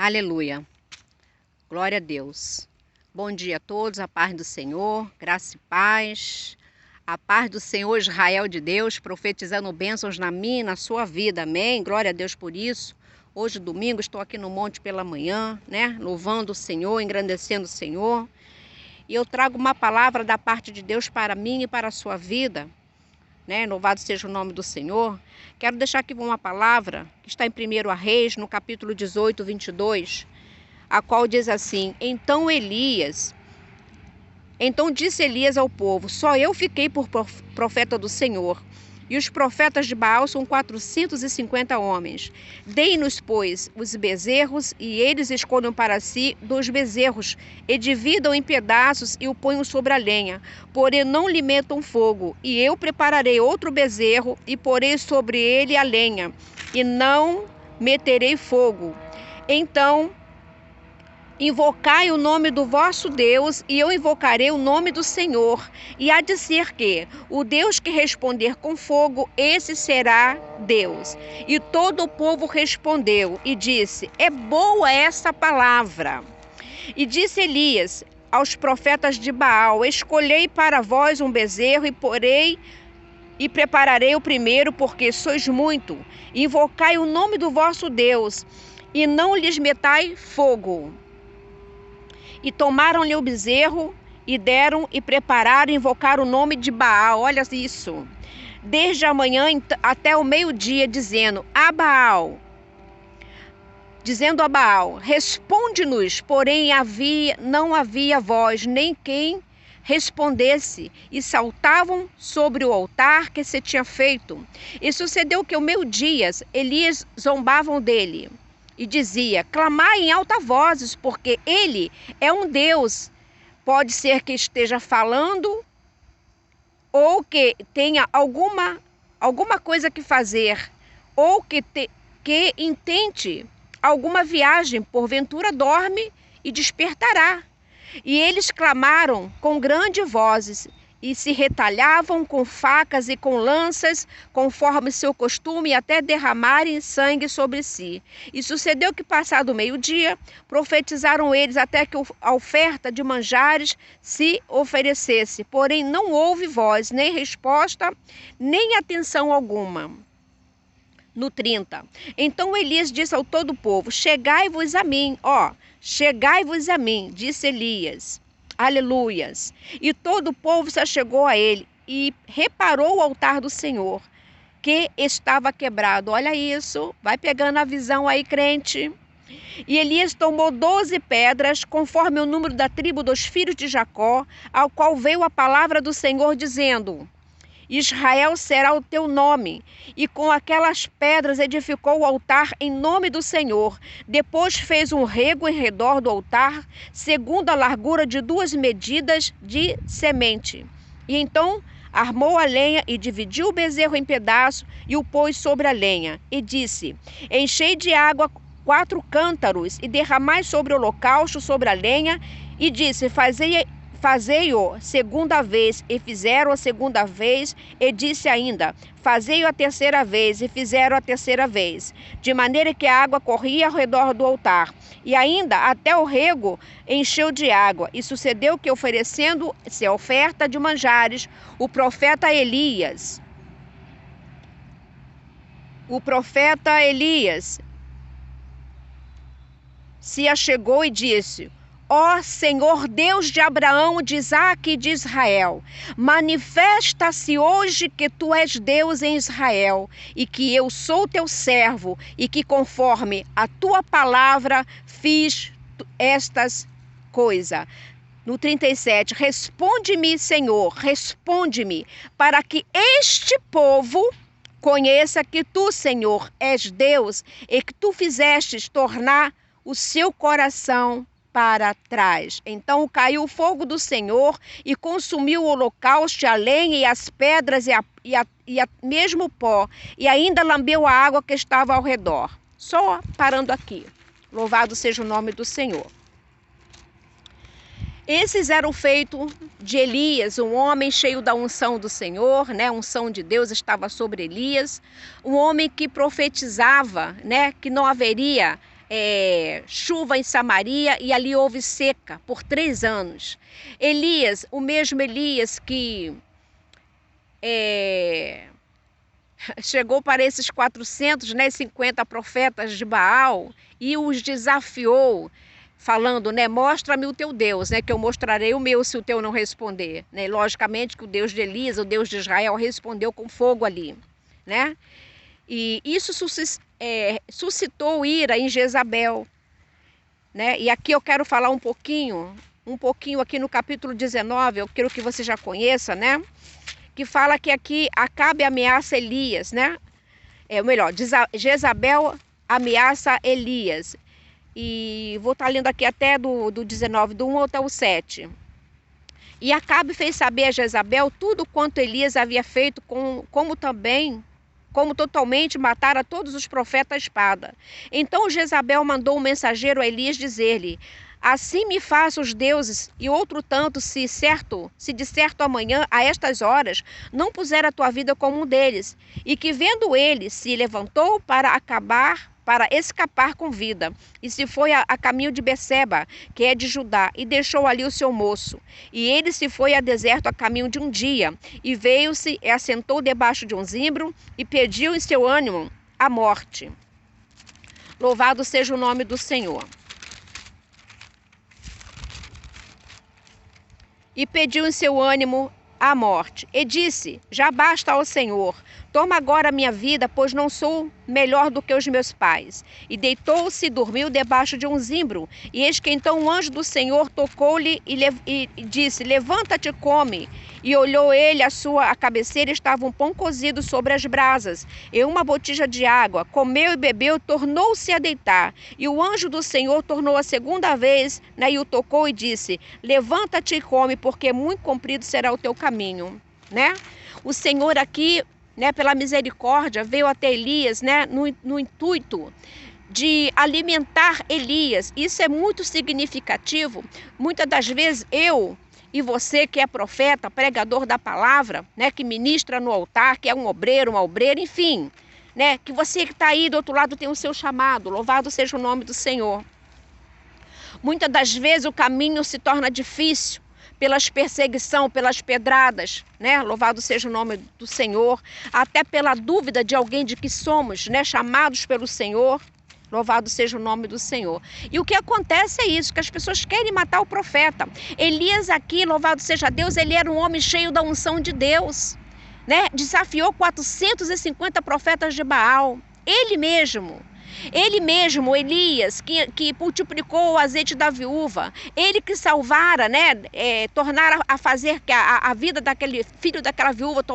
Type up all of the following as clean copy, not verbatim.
Aleluia. Glória a Deus. Bom dia a todos, a paz do Senhor, graça e paz. A paz do Senhor Israel de Deus, profetizando bênçãos na minha e na sua vida, amém? Glória a Deus por isso. Hoje, domingo, estou aqui no monte pela manhã, né? Louvando o Senhor, engrandecendo o Senhor. E eu trago uma palavra da parte de Deus para mim e para a sua vida, né? Louvado seja o nome do Senhor. Quero deixar aqui uma palavra que está em 1 Reis, no capítulo 18, 22, a qual diz assim: Então disse Elias ao povo: só eu fiquei por profeta do Senhor, e os profetas de Baal são 450 homens. Deem-nos, pois, os bezerros, e eles escolham para si 2 bezerros, e dividam em pedaços e o ponham sobre a lenha. Porém não lhe metam fogo, e eu prepararei outro bezerro, e porei sobre ele a lenha, e não meterei fogo. Então invocai o nome do vosso Deus, e eu invocarei o nome do Senhor. E há de ser que o Deus que responder com fogo, esse será Deus. E todo o povo respondeu e disse: é boa essa palavra. E disse Elias aos profetas de Baal: escolhei para vós um bezerro, e prepararei o primeiro, porque sois muito. Invocai o nome do vosso Deus, e não lhes metai fogo. E tomaram-lhe o bezerro, e deram e prepararam e invocaram o nome de Baal. Olha isso. Desde a manhã até o meio-dia, dizendo a Baal, responde-nos. Porém não havia voz, nem quem respondesse, e saltavam sobre o altar que se tinha feito. E sucedeu que ao meio-dia Elias zombavam dele, e dizia: clamai em alta vozes, porque ele é um Deus. Pode ser que esteja falando, ou que tenha alguma coisa que fazer, ou que intente alguma viagem, porventura dorme e despertará. E eles clamaram com grandes vozes, e se retalhavam com facas e com lanças, conforme seu costume, até derramarem sangue sobre si. E sucedeu que, passado o meio-dia, profetizaram eles até que a oferta de manjares se oferecesse. Porém não houve voz, nem resposta, nem atenção alguma. No 30. Então Elias disse ao todo o povo: chegai-vos a mim, chegai-vos a mim, disse Elias. Aleluias. E todo o povo se achegou a ele, e reparou o altar do Senhor, que estava quebrado. Olha isso, vai pegando a visão aí, crente. E Elias tomou 12 pedras, conforme o número da tribo dos filhos de Jacó, ao qual veio a palavra do Senhor, dizendo: Israel será o teu nome. E com aquelas pedras edificou o altar em nome do Senhor. Depois fez um rego em redor do altar, segundo a largura de 2 medidas de semente. E então armou a lenha e dividiu o bezerro em pedaços e o pôs sobre a lenha. E disse: enchei de água 4 cântaros e derramai sobre o holocausto, sobre a lenha. E disse: fazei-o segunda vez, e fizeram a segunda vez, e disse ainda: fazei-o a terceira vez, e fizeram a terceira vez, de maneira que a água corria ao redor do altar, e ainda até o rego encheu de água. E sucedeu que, oferecendo-se a oferta de manjares, o profeta Elias se achegou e disse: ó Senhor Deus de Abraão, de Isaque e de Israel, manifesta-se hoje que tu és Deus em Israel, e que eu sou teu servo, e que conforme a tua palavra fiz estas coisas. No 37, responde-me, Senhor, responde-me, para que este povo conheça que tu, Senhor, és Deus, e que tu fizestes tornar o seu coração para trás. Então caiu o fogo do Senhor e consumiu o holocausto, a lenha e as pedras e mesmo o pó, e ainda lambeu a água que estava ao redor. Só parando aqui. Louvado seja o nome do Senhor. Esses eram feitos de Elias, um homem cheio da unção do Senhor, né? A unção de Deus estava sobre Elias, um homem que profetizava, né? Que não haveria chuva em Samaria e ali houve seca por 3 anos. Elias, o mesmo Elias que chegou para esses 450 profetas de Baal e os desafiou, falando, né, mostra-me o teu Deus, né, que eu mostrarei o meu se o teu não responder, né? Logicamente que o Deus de Elias, o Deus de Israel, respondeu com fogo ali, né? E isso suscitou ira em Jezabel, né? E aqui eu quero falar um pouquinho aqui no capítulo 19, eu quero que você já conheça, né? Que fala que aqui Acabe ameaça Elias, né? Ou melhor, Jezabel ameaça Elias. E vou estar lendo aqui até do 19, do 1 até o 7. E Acabe fez saber a Jezabel tudo quanto Elias havia feito, como totalmente matara todos os profetas à espada. Então Jezabel mandou um mensageiro a Elias dizer-lhe: assim me faça os deuses, e outro tanto, se de certo amanhã, a estas horas, não puser a tua vida como um deles. E que vendo ele, se levantou para escapar com vida, e se foi a caminho de Beceba, que é de Judá, e deixou ali o seu moço. E ele se foi a deserto a caminho de um dia, e veio-se e assentou debaixo de um zimbro, e pediu em seu ânimo a morte. Louvado seja o nome do Senhor. E pediu em seu ânimo a morte. E disse: já basta ao Senhor, toma agora a minha vida, pois não sou melhor do que os meus pais. E deitou-se e dormiu debaixo de um zimbro. E eis que então o anjo do Senhor tocou-lhe e disse: levanta-te e come. E olhou ele, a cabeceira estava um pão cozido sobre as brasas, e uma botija de água. Comeu e bebeu, tornou-se a deitar. E o anjo do Senhor tornou a segunda vez, né, e o tocou e disse: levanta-te e come, porque muito comprido será o teu caminho. Né? O Senhor aqui, né, pela misericórdia, veio até Elias, né, no intuito de alimentar Elias. Isso é muito significativo. Muitas das vezes eu e você que é profeta, pregador da palavra, né, que ministra no altar, que é um obreiro, uma obreira, enfim, né, que você que está aí do outro lado tem o seu chamado. Louvado seja o nome do Senhor. Muitas das vezes o caminho se torna difícil pelas perseguição, pelas pedradas, né? Louvado seja o nome do Senhor, até pela dúvida de alguém de que somos, né, chamados pelo Senhor. Louvado seja o nome do Senhor. E o que acontece é isso, que as pessoas querem matar o profeta. Elias aqui, louvado seja Deus, ele era um homem cheio da unção de Deus, né? Desafiou 450 profetas de Baal. Ele mesmo, Elias, que multiplicou o azeite da viúva, ele que salvara, né, tornara a fazer que a vida daquele filho daquela viúva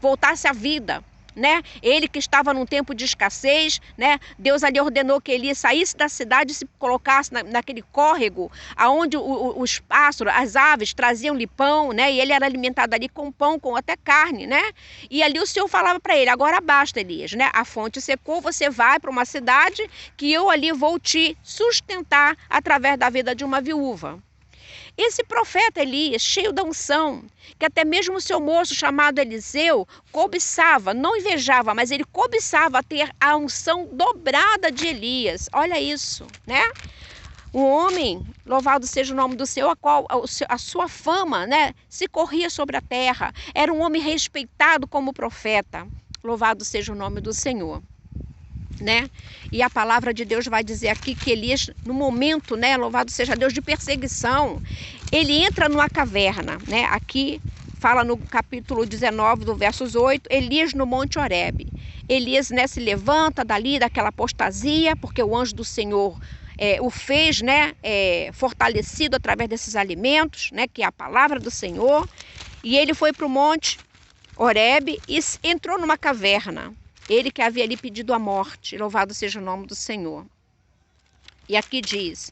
voltasse à vida. Né? Ele que estava num tempo de escassez, né? Deus ali ordenou que Elias saísse da cidade e se colocasse naquele córrego, aonde os pássaros, as aves traziam-lhe pão, né? E ele era alimentado ali com pão, com até carne, né? E ali o Senhor falava para ele: agora basta, Elias, né? A fonte secou, você vai para uma cidade que eu ali vou te sustentar através da vida de uma viúva. Esse profeta Elias, cheio da unção, que até mesmo o seu moço chamado Eliseu cobiçava, não invejava, mas ele cobiçava ter a unção dobrada de Elias. Olha isso, né? Um homem, louvado seja o nome do Senhor, a qual a sua fama, né, se corria sobre a terra. Era um homem respeitado como profeta. Louvado seja o nome do Senhor. Né? E a palavra de Deus vai dizer aqui que Elias, no momento, né, louvado seja Deus, de perseguição, ele entra numa caverna, né? Aqui fala no capítulo 19, do versos 8, Elias no Monte Horebe. Elias, né, se levanta dali, daquela apostasia, porque o anjo do Senhor o fez, né, fortalecido através desses alimentos, né, que é a palavra do Senhor, e ele foi para o Monte Horebe e entrou numa caverna. Ele que havia ali pedido a morte, louvado seja o nome do Senhor. E aqui diz: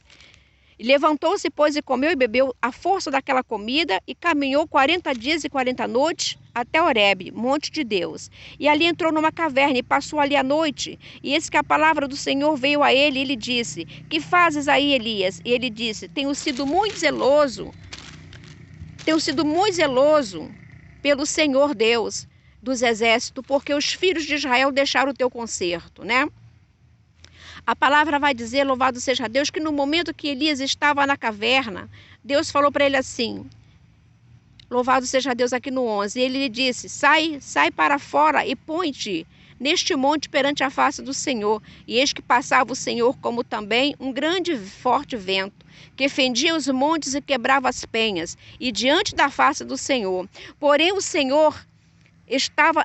levantou-se, pois, e comeu e bebeu a força daquela comida, e caminhou 40 dias e 40 noites até Horebe, monte de Deus. E ali entrou numa caverna e passou ali a noite. E eis que a palavra do Senhor veio a ele, e ele disse: que fazes aí, Elias? E ele disse: tenho sido muito zeloso pelo Senhor Deus dos exércitos, porque os filhos de Israel deixaram o teu conserto, né? A palavra vai dizer, louvado seja Deus, que no momento que Elias estava na caverna, Deus falou para ele assim, louvado seja Deus aqui no 11, e ele lhe disse, sai para fora e põe-te neste monte perante a face do Senhor. E eis que passava o Senhor como também um grande e forte vento, que fendia os montes e quebrava as penhas, e diante da face do Senhor. Porém o Senhor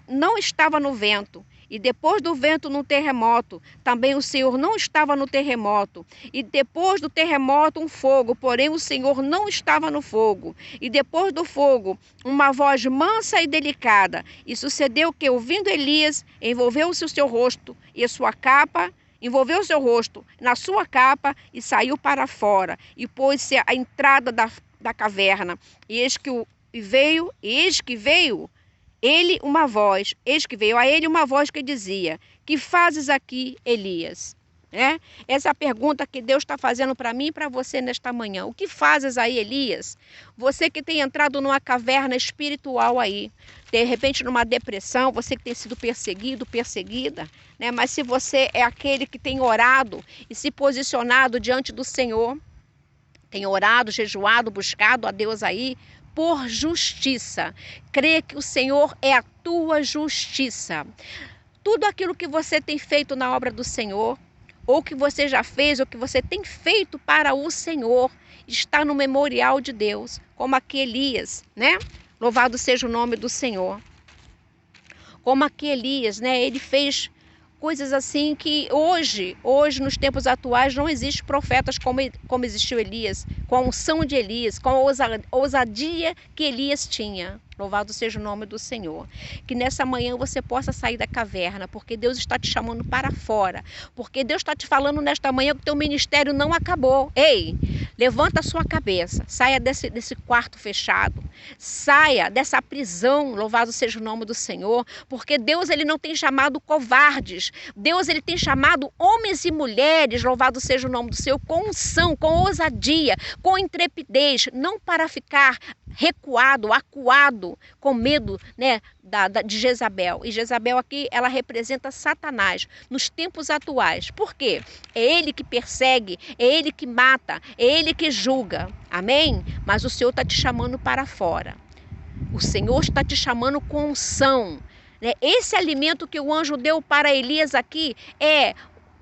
não estava no vento. E depois do vento no terremoto, também o Senhor não estava no terremoto. E depois do terremoto um fogo, porém o Senhor não estava no fogo. E depois do fogo, uma voz mansa e delicada. E sucedeu que, ouvindo Elias, envolveu-se o seu rosto e a sua capa, envolveu o seu rosto na sua capa e saiu para fora. E pôs-se à entrada da caverna. E eis que veio eis que veio a ele uma voz que dizia, que fazes aqui, Elias? Essa é a pergunta que Deus está fazendo para mim e para você nesta manhã. O que fazes aí, Elias? Você que tem entrado numa caverna espiritual aí, de repente numa depressão, você que tem sido perseguido, perseguida, mas se você é aquele que tem orado e se posicionado diante do Senhor, tem orado, jejuado, buscado a Deus aí, por justiça. Crê que o Senhor é a tua justiça. Tudo aquilo que você tem feito na obra do Senhor, ou que você já fez, ou que você tem feito para o Senhor, está no memorial de Deus, como aqui Elias, Louvado seja o nome do Senhor. Como aqui Elias, ele fez coisas assim que hoje nos tempos atuais não existe profetas como existiu Elias, com a unção de Elias, com a ousadia que Elias tinha. Louvado seja o nome do Senhor. Que nessa manhã você possa sair da caverna, porque Deus está te chamando para fora. Porque Deus está te falando nesta manhã que o teu ministério não acabou. Ei, levanta a sua cabeça, saia desse quarto fechado, saia dessa prisão, louvado seja o nome do Senhor, porque Deus ele não tem chamado covardes, Deus ele tem chamado homens e mulheres, louvado seja o nome do Senhor, com unção, com ousadia, com intrepidez, não para ficar recuado, acuado, com medo, de Jezabel. E Jezabel aqui, ela representa Satanás nos tempos atuais. Por quê? É ele que persegue, é ele que mata, é ele que julga. Amém? Mas o Senhor está te chamando para fora. O Senhor está te chamando com unção. Esse alimento que o anjo deu para Elias aqui é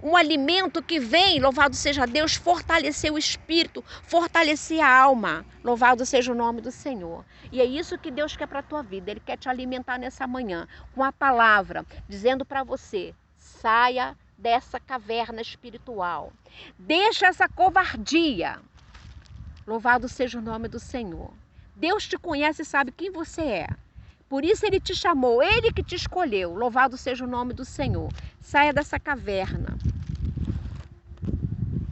um alimento que vem, louvado seja Deus, fortalecer o espírito, fortalecer a alma. Louvado seja o nome do Senhor. E é isso que Deus quer para a tua vida. Ele quer te alimentar nessa manhã com a palavra, dizendo para você, saia dessa caverna espiritual. Deixa essa covardia. Louvado seja o nome do Senhor. Deus te conhece e sabe quem você é. Por isso ele te chamou, ele que te escolheu. Louvado seja o nome do Senhor. Saia dessa caverna.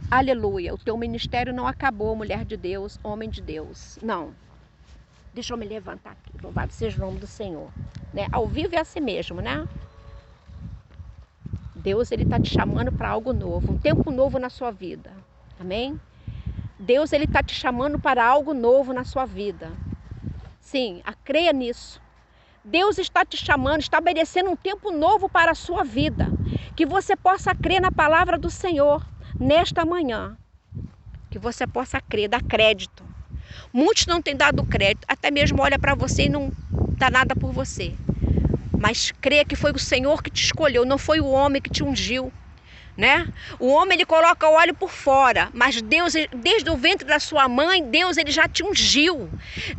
Aleluia. O teu ministério não acabou, mulher de Deus, homem de Deus. Não. Deixa eu me levantar aqui. Louvado seja o nome do Senhor. Ao vivo é assim mesmo, Deus, ele está te chamando para algo novo. Um tempo novo na sua vida. Amém? Deus, ele está te chamando para algo novo na sua vida. Sim, creia nisso. Deus está te chamando, estabelecendo um tempo novo para a sua vida. Que você possa crer na palavra do Senhor nesta manhã. Que você possa crer, dar crédito. Muitos não têm dado crédito, até mesmo olha para você e não dá nada por você. Mas crê que foi o Senhor que te escolheu, não foi o homem que te ungiu. O homem ele coloca o óleo por fora, mas Deus, desde o ventre da sua mãe, Deus ele já te ungiu.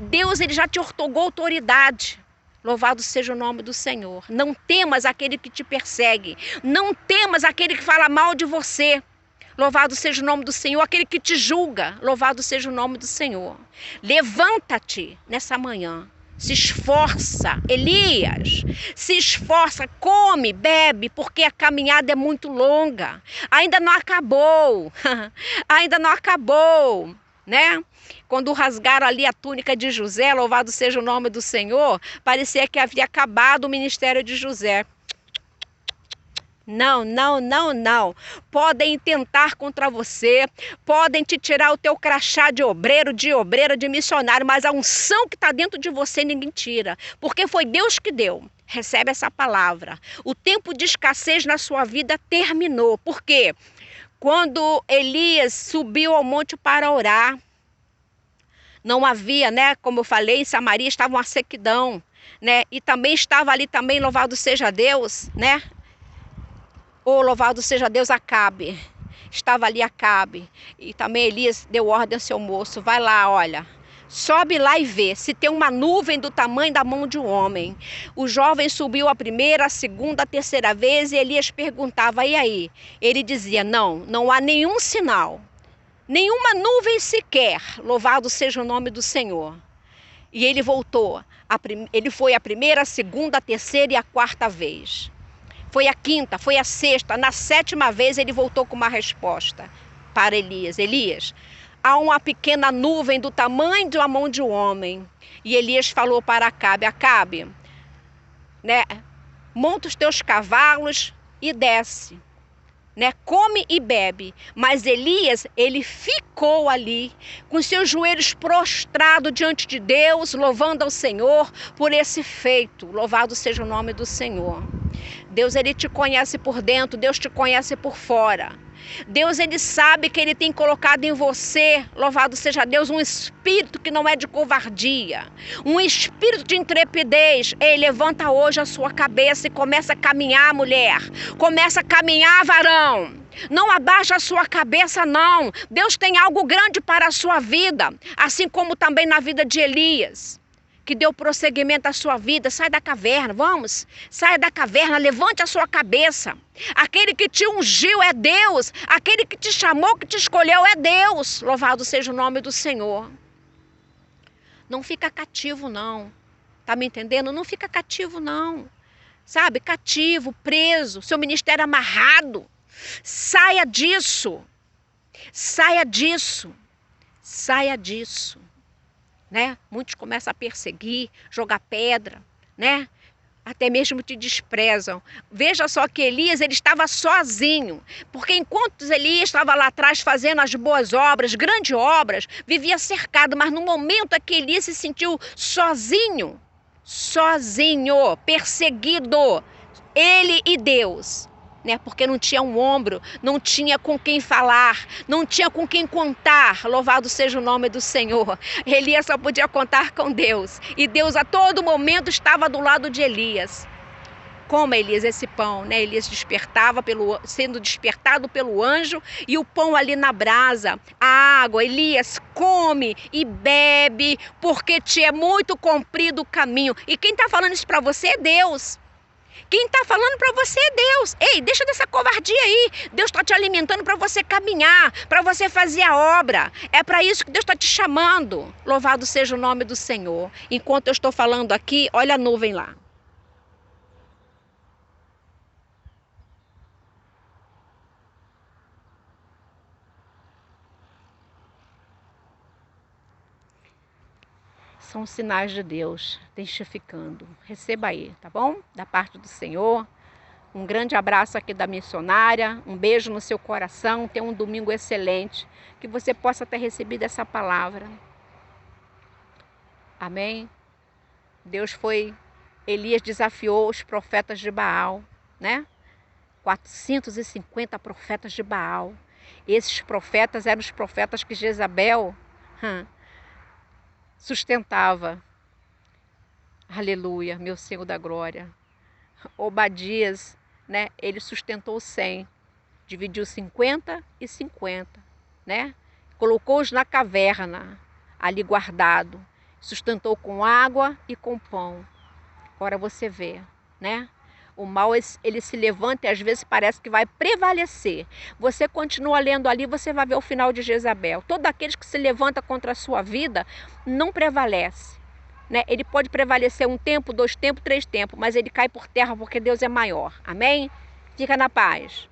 Deus ele já te outorgou autoridade. Louvado seja o nome do Senhor. Não temas aquele que te persegue. Não temas aquele que fala mal de você. Louvado seja o nome do Senhor. Aquele que te julga. Louvado seja o nome do Senhor. Levanta-te nessa manhã. Se esforça, Elias. Se esforça, come, bebe, porque a caminhada é muito longa. Ainda não acabou. Ainda não acabou. Quando rasgaram ali a túnica de José, louvado seja o nome do Senhor, parecia que havia acabado o ministério de José. Não, não, não, não. Podem tentar contra você, podem te tirar o teu crachá de obreiro, de obreira, de missionário, mas a unção que está dentro de você ninguém tira, porque foi Deus que deu. Recebe essa palavra. O tempo de escassez na sua vida terminou. Por quê? Quando Elias subiu ao monte para orar, não havia, né, como eu falei, em Samaria estava uma sequidão, né, e também estava ali também, louvado seja Deus, né, ou louvado seja Deus, Acabe, estava ali Acabe, e também Elias deu ordem ao seu moço, vai lá, olha, sobe lá e vê se tem uma nuvem do tamanho da mão de um homem. O jovem subiu a primeira, a segunda, a terceira vez, e Elias perguntava, e aí? Ele dizia, não há nenhum sinal. Nenhuma nuvem sequer, louvado seja o nome do Senhor. E ele voltou, ele foi a primeira, a segunda, a terceira e a quarta vez. Foi a quinta, foi a sexta, na sétima vez ele voltou com uma resposta para Elias. Elias, há uma pequena nuvem do tamanho de uma mão de um homem. E Elias falou para Acabe, Acabe, né, monta os teus cavalos e desce. Né, come e bebe, mas Elias, ele ficou ali, com seus joelhos prostrados diante de Deus, louvando ao Senhor por esse feito, louvado seja o nome do Senhor. Deus, ele te conhece por dentro, Deus te conhece por fora. Deus, ele sabe que ele tem colocado em você, louvado seja Deus, um espírito que não é de covardia, um espírito de intrepidez. Ei, levanta hoje a sua cabeça e começa a caminhar, mulher. Começa a caminhar, varão. Não abaixa a sua cabeça, não. Deus tem algo grande para a sua vida, assim como também na vida de Elias, que deu prosseguimento à sua vida. Sai da caverna, vamos. Saia da caverna, levante a sua cabeça. Aquele que te ungiu é Deus. Aquele que te chamou, que te escolheu é Deus. Louvado seja o nome do Senhor. Não fica cativo, não. Tá me entendendo? Não fica cativo, não. Sabe? Cativo, preso, seu ministério amarrado. Saia disso. Saia disso. Saia disso. Né? Muitos começam a perseguir, jogar pedra, né? Até mesmo te desprezam. Veja só que Elias, ele estava sozinho, porque enquanto Elias estava lá atrás fazendo as boas obras, grandes obras, vivia cercado, mas no momento em que Elias se sentiu sozinho, perseguido, ele e Deus, né? Porque não tinha um ombro, não tinha com quem falar, não tinha com quem contar. Louvado seja o nome do Senhor. Elias só podia contar com Deus, e Deus a todo momento estava do lado de Elias. Coma, Elias, esse pão, né? Elias despertava sendo despertado pelo anjo, e o pão ali na brasa, a água. Elias, come e bebe, porque te é muito comprido o caminho. E quem está falando isso para você é Deus. Quem está falando para você é Deus. Ei, deixa dessa covardia aí. Deus está te alimentando para você caminhar, para você fazer a obra. É para isso que Deus está te chamando. Louvado seja o nome do Senhor. Enquanto eu estou falando aqui, olha a nuvem lá. São sinais de Deus testificando. Receba aí, tá bom? Da parte do Senhor. Um grande abraço aqui da missionária. Um beijo no seu coração. Tenha um domingo excelente. Que você possa ter recebido essa palavra. Amém? Elias desafiou os profetas de Baal, né? 450 profetas de Baal. Esses profetas eram os profetas que Jezabel sustentava. Aleluia, meu Senhor da glória. Obadias, né? Ele sustentou 100, dividiu 50 e 50, né? Colocou-os na caverna, ali guardado, sustentou com água e com pão. Agora você vê, né? O mal, ele se levanta e às vezes parece que vai prevalecer. Você continua lendo ali, você vai ver o final de Jezabel. Todos aqueles que se levantam contra a sua vida não prevalece, né? Ele pode prevalecer 1 tempo, 2 tempos, 3 tempos, mas ele cai por terra porque Deus é maior. Amém? Fica na paz.